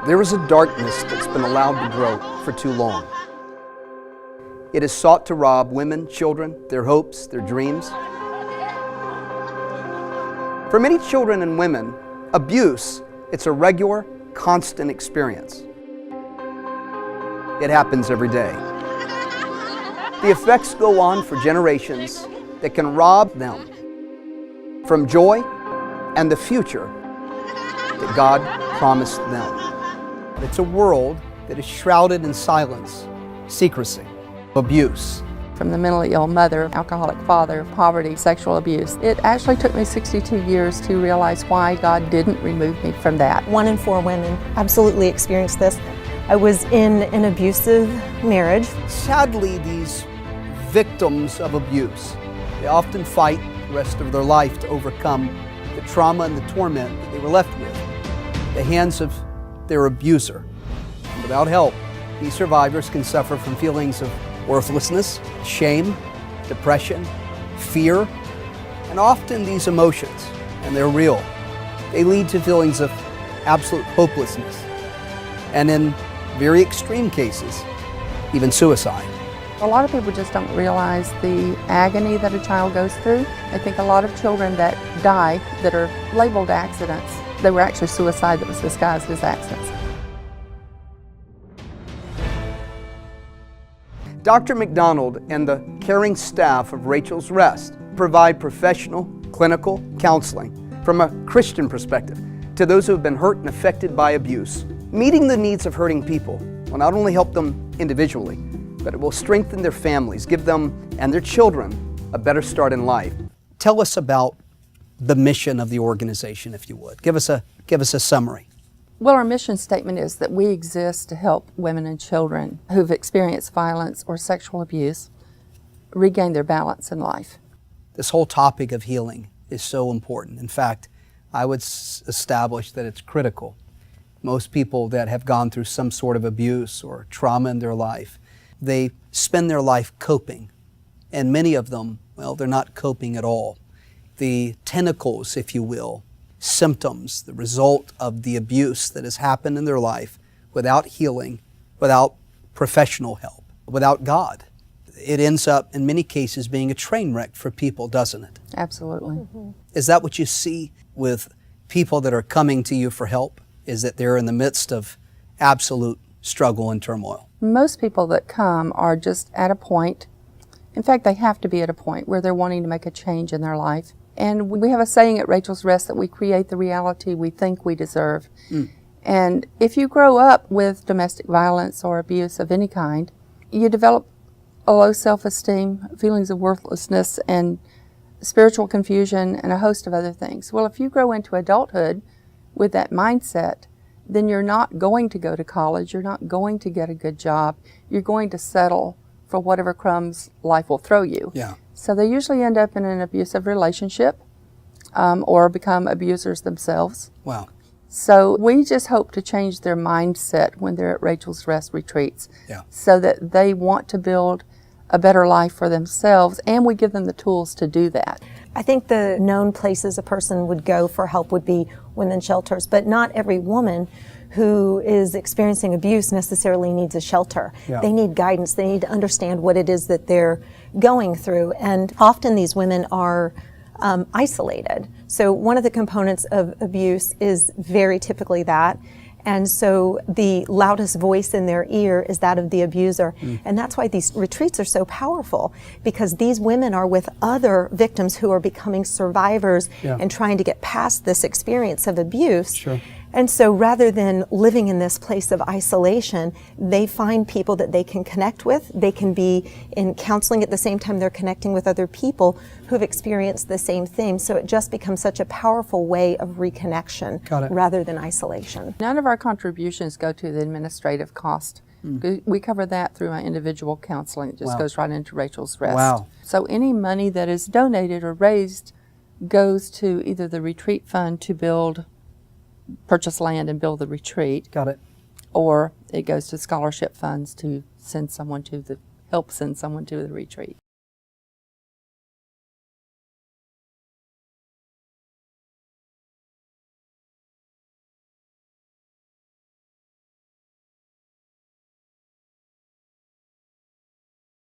There is a darkness that's been allowed to grow for too long. It has sought to rob women, children, their hopes, their dreams. For many children and women, abuse, it's a regular, constant experience. It happens every day. The effects go on for generations that can rob them from joy and the future that God promised them. It's a world that is shrouded in silence, secrecy, abuse. From the mentally ill mother, alcoholic father, poverty, sexual abuse. It actually took me 62 years to realize why God didn't remove me from that. 1 in 4 women absolutely experience this. I was in an abusive marriage. Sadly, these victims of abuse, they often fight the rest of their life to overcome the trauma and the torment that they were left with at the hands of their abuser. And without help, these survivors can suffer from feelings of worthlessness, shame, depression, fear, and often these emotions, and they're real, they lead to feelings of absolute hopelessness, and in very extreme cases, even suicide. A lot of people just don't realize the agony that a child goes through. I think a lot of children that die that are labeled accidents, they were actually suicide that was disguised as accidents. Dr. McDonald and the caring staff of Racheal's Rest provide professional, clinical counseling from a Christian perspective to those who have been hurt and affected by abuse. Meeting the needs of hurting people will not only help them individually, but it will strengthen their families, give them and their children a better start in life. Tell us about the mission of the organization, if you would. Give us a summary. Well, our mission statement is that we exist to help women and children who've experienced violence or sexual abuse regain their balance in life. This whole topic of healing is so important. In fact, I would establish that it's critical. Most people that have gone through some sort of abuse or trauma in their life, they spend their life coping. And many of them, well, they're not coping at all. The tentacles, if you will, symptoms, the result of the abuse that has happened in their life without healing, without professional help, without God. It ends up, in many cases, being a train wreck for people, doesn't it? Absolutely. Mm-hmm. Is that what you see with people that are coming to you for help? Is that they're in the midst of absolute struggle and turmoil? Most people that come are just at a point, in fact, they have to be at a point where they're wanting to make a change in their life. And we have a saying at Racheal's Rest that we create the reality we think we deserve. And if you grow up with domestic violence or abuse of any kind, you develop a low self-esteem, feelings of worthlessness, and spiritual confusion, and a host of other things. Well, if you grow into adulthood with that mindset, then you're not going to go to college, you're not going to get a good job, you're going to settle for whatever crumbs life will throw you. Yeah. So they usually end up in an abusive relationship or become abusers themselves. Wow. So we just hope to change their mindset when they're at Racheal's Rest retreats, so that they want to build a better life for themselves, and we give them the tools to do that. I think the known places a person would go for help would be women's shelters, but not every woman who is experiencing abuse necessarily needs a shelter. Yeah. They need guidance. They need to understand what it is that they're going through. And often these women are isolated. So one of the components of abuse is very typically that. And so the loudest voice in their ear is that of the abuser. And that's why these retreats are so powerful, because these women are with other victims who are becoming survivors and trying to get past this experience of abuse. Sure. And so rather than living in this place of isolation, they find people that they can connect with. They can be in counseling at the same time they're connecting with other people who have experienced the same thing. So it just becomes such a powerful way of reconnection rather than isolation. None of our contributions go to the administrative cost. We cover that through my individual counseling. It just goes right into Racheal's Rest. Wow. So any money that is donated or raised goes to either the retreat fund to purchase land and build the retreat. Got it. Or it goes to scholarship funds to help send someone to the retreat.